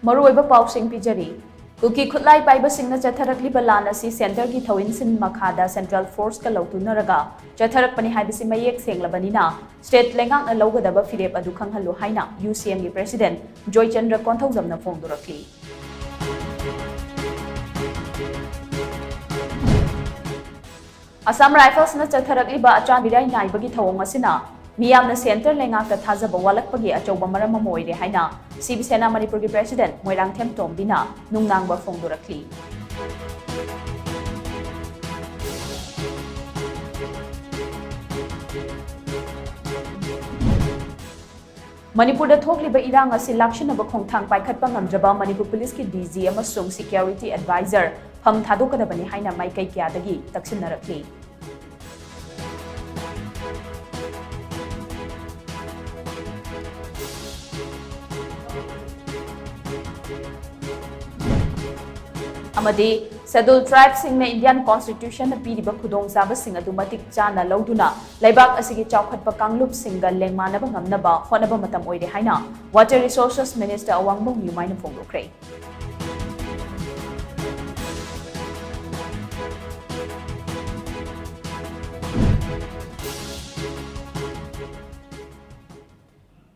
Maruiba pausing pijari. Kuki kutlai paiba singna chatharakli balana si center ki thawin sin makhada central force ka lautunaraga chatharak pani haibisi mayek senglabanina state lengang na lawgadaba firep adu khanghalu haina UCM ki president Joy Chandra Konthaujamna phongdurakli. Assam Rifles na chatharakli ba achan birai naibagi thawong asina Miyamna center lengak ta thajaba walakpagi achauba maram ama oire haina Sibi Sena Manipur ki president Moirang TOMTV na nungnangba phongdurakli. Manipur da thokliba irang asi lakshanaba khongthang paikhatpa ngamjaba Manipur police ki DG amasung security advisor pham thadokadabani haina maikai kyadagi taksinnarakli. Amadi scheduled tribes sing na Indian constitution na piriba khudong saba sing adu matik chana lauduna laibak asigi chawkhatpa kanglup singa lengmanaba ngamnaba honaba matam oire haina water resources minister Awangmong Yumaina phongdokre.